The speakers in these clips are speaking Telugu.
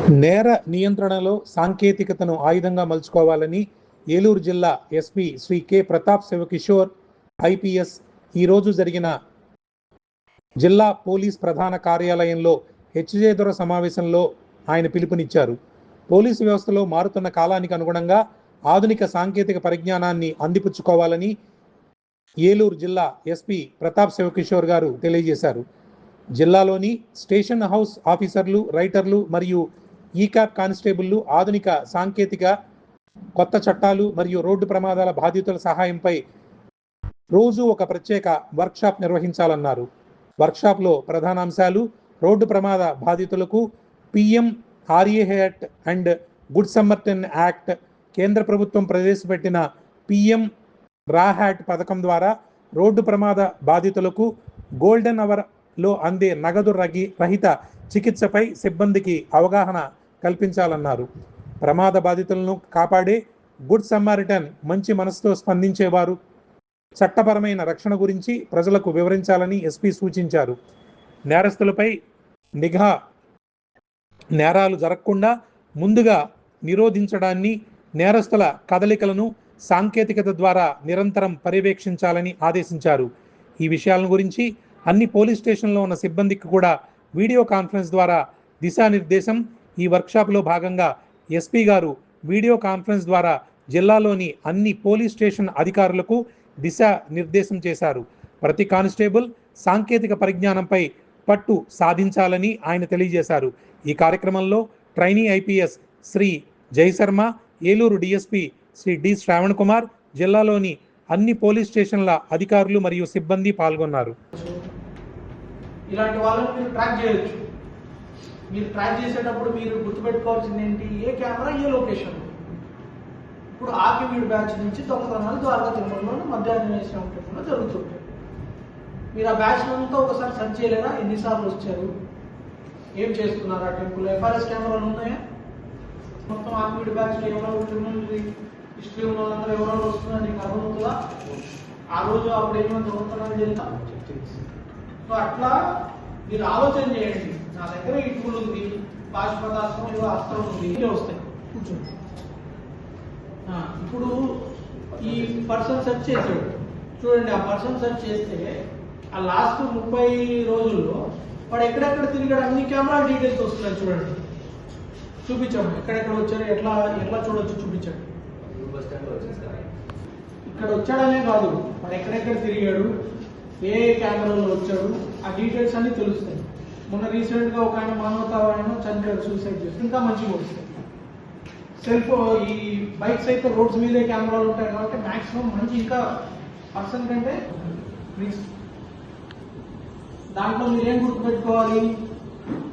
నేర నియంత్రణలో సాంకేతికతను ఆయుధంగా మలుచుకోవాలని ఏలూరు జిల్లా SP Shri K Pratap Sivakishore IPS ఈరోజు జరిగిన జిల్లా పోలీస్ ప్రధాన కార్యాలయంలో హెచ్జేదొర సమావేశంలో ఆయన పిలుపునిచ్చారు. పోలీసు వ్యవస్థలో మారుతున్న కాలానికి అనుగుణంగా ఆధునిక సాంకేతిక పరిజ్ఞానాన్ని అందిపుచ్చుకోవాలని ఏలూరు జిల్లా ఎస్పీ ప్రతాప్ శివకిషోర్ గారు తెలియజేశారు. జిల్లాలోని స్టేషన్ హౌస్ ఆఫీసర్లు, రైటర్లు మరియు ఈక్యాప్ కానిస్టేబుళ్లు ఆధునిక సాంకేతిక, కొత్త చట్టాలు మరియు రోడ్డు ప్రమాదాల బాధితుల సహాయంపై రోజు ఒక ప్రత్యేక వర్క్షాప్ నిర్వహించాలన్నారు. వర్క్షాప్లో ప్రధానాంశాలు రోడ్డు ప్రమాద బాధితులకు పిఎం ఆర్ఏహెట్ అండ్ గుడ్ సమ్మర్టన్ యాక్ట్, కేంద్ర ప్రభుత్వం ప్రవేశపెట్టిన పిఎం రాహాట్ పథకం ద్వారా రోడ్డు ప్రమాద బాధితులకు గోల్డెన్ అవర్లో అందే నగదు రహిత చికిత్సపై సిబ్బందికి అవగాహన కల్పించాలన్నారు. ప్రమాద బాధితులను కాపాడే గుడ్ సమ్మారిటన్ మంచి మనసుతో స్పందించేవారు చట్టపరమైన రక్షణ గురించి ప్రజలకు వివరించాలని ఎస్పీ సూచించారు. నేరస్తులపై నిఘా, నేరాలు జరగకుండా ముందుగా నిరోధించడాన్ని, నేరస్తుల కదలికలను సాంకేతికత ద్వారా నిరంతరం పర్యవేక్షించాలని ఆదేశించారు. ఈ విషయాలను గురించి అన్ని పోలీస్ స్టేషన్లో ఉన్న సిబ్బందికి కూడా వీడియో కాన్ఫరెన్స్ ద్వారా దిశానిర్దేశం. ఈ వర్క్షాప్లో భాగంగా ఎస్పీ గారు వీడియో కాన్ఫరెన్స్ ద్వారా జిల్లాలోని అన్ని పోలీస్ స్టేషన్ అధికారులకు దిశానిర్దేశం చేశారు. ప్రతి కానిస్టేబుల్ సాంకేతిక పరిజ్ఞానంపై పట్టు సాధించాలని ఆయన తెలియజేశారు. ఈ కార్యక్రమంలో trainee IPS Shri Jayasharma, Eluru DSP Shri D Shravan Kumar, జిల్లాలోని అన్ని పోలీస్ స్టేషన్ల అధికారులు మరియు సిబ్బంది పాల్గొన్నారు. ఇలాంటి వాళ్ళని మీరు ట్రాక్ చేయొచ్చు. మీరు ట్రాక్ చేసేటప్పుడు మీరు గుర్తుపెట్టుకోవాల్సింది ఏంటి? ఏ కెమెరా, ఏ లొకేషన్. ఇప్పుడు ఆర్కివీడ్ బ్యాచ్ నుంచి దొంగతనాలు ద్వారకా తిరుమలలో మధ్యాహ్నం వేసిన టైంలో జరుగుతుంటాయి. మీరు ఆ బ్యాచ్ అంతా ఒకసారి సర్చ్ చేయలేరా? ఎన్నిసార్లు వచ్చారు, ఏం చేస్తున్నారు ఆ టెంపుల్? ఎఫ్ఆర్ఎస్ కెమెరాలు ఉన్నాయా? మొత్తం ఆర్కివీడ్ బ్యాచ్లో ఎవరెవరు క్రిమినల్ హిస్టరీ ఉన్న వాళ్ళందరూ ఎవరెవరు వస్తున్నారు నీకు అర్థమవుతుందా? ఆ రోజు అప్పుడు ఏమైనా దొంగతనాలు జరిగినా సో అట్లా మీరు ఆలోచన చేయండి. నా దగ్గర ఈ టూల్ ఉంది, పాశుపదాస్త్రం, ఏదో అస్త్రం ఉంది, ఇవే వస్తాయి. కూర్చోండి. ఇప్పుడు ఈ పర్సన్ సెర్చ్ చేసాడు చూడండి. ఆ పర్సన్ సెర్చ్ చేస్తే ఆ లాస్ట్ 30 రోజుల్లో వాడు ఎక్కడెక్కడ తిరిగాడు అన్ని కెమెరా డీటెయిల్స్ వస్తున్నాయి. చూడండి, చూపించాము ఎక్కడెక్కడ వచ్చారు, ఎట్లా ఎట్లా చూడొచ్చు చూపించాడు. ఇక్కడ వచ్చాడనే కాదు, వాడు ఎక్కడెక్కడ తిరిగాడు, ఏ కెమెరాలో వచ్చాడు, ఆ డీటెయిల్స్ అన్ని తెలుస్తాయి. మొన్న రీసెంట్ గా ఒక ఆయన మానవతావాడిని చనిపోయాడు, సూసైడ్ చేసి. ఇంకా మంచిగా వస్తాయి. ఈ బైక్స్ అయితే రోడ్స్ మీదే కెమెరాలు ఉంటాయి కాబట్టి మాక్సిమం మంచి ఇంకా పర్సన్ కంటే దాంట్లో మీరేం గుర్తుపెట్టుకోవాలి?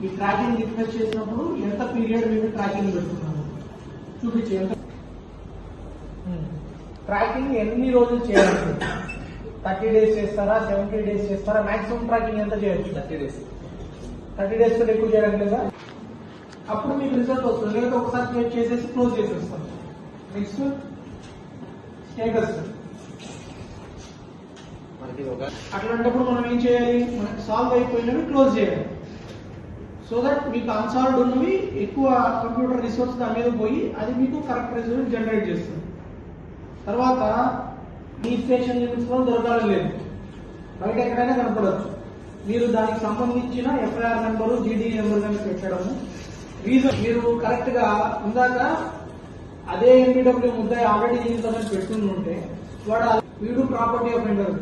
ఈ ట్రాకింగ్ రిక్వెస్ట్ చేసినప్పుడు ఎంత పీరియడ్ మీరు ట్రాకింగ్ పెట్టుకున్నారు చూపించి, ఎంత ట్రాకింగ్ ఎన్ని రోజులు చేయాలి? 30 days చేస్తారా, 70 days చేస్తారా? మాక్సిమం ట్రాకింగ్ ఎంత చేయొచ్చు? 30 days. 30 days కూడా ఎక్కువ చేయడం లేదా? అప్పుడు మీకు రిజల్ట్ వస్తుంది. లేదా ఒకసారి క్రియేట్ చేసేసి క్లోజ్ చేసేస్తాం. Next status. అట్లాంటప్పుడు మనం ఏం చేయాలి? మనకి సాల్వ్ అయిపోయినవి క్లోజ్ చేయాలి. సో దట్ మీకు అన్సాల్వ్డ్ ఉన్నవి ఎక్కువ కంప్యూటర్ రిసోర్స్ దాని మీద పోయి అది మీకు కరెక్ట్ రిజల్ట్ జనరేట్ చేస్తుంది. తర్వాత మీ స్టేషన్ లిమిట్స్ లో దొరకాలని లేదు, బయట ఎక్కడైనా కనపడవచ్చు. మీరు దానికి సంబంధించిన ఎఫ్ఐఆర్ నెంబరు, జీడీ నెంబర్ కానీ పెట్టడము. రీజన్ మీరు కరెక్ట్ గా ఉందాక అదే ఎన్బిడబ్ల్యూ ముద్దాయి ఆల్రెడీ దీంతో పెట్టుకుని ఉంటే వీడు ప్రాపర్టీ అఫెండర్,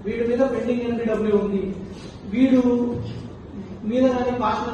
వీడి మీద పెండింగ్ ఎన్బిడబ్ల్యూ ఉంది, వీడు మీద కానీ కాస్ట్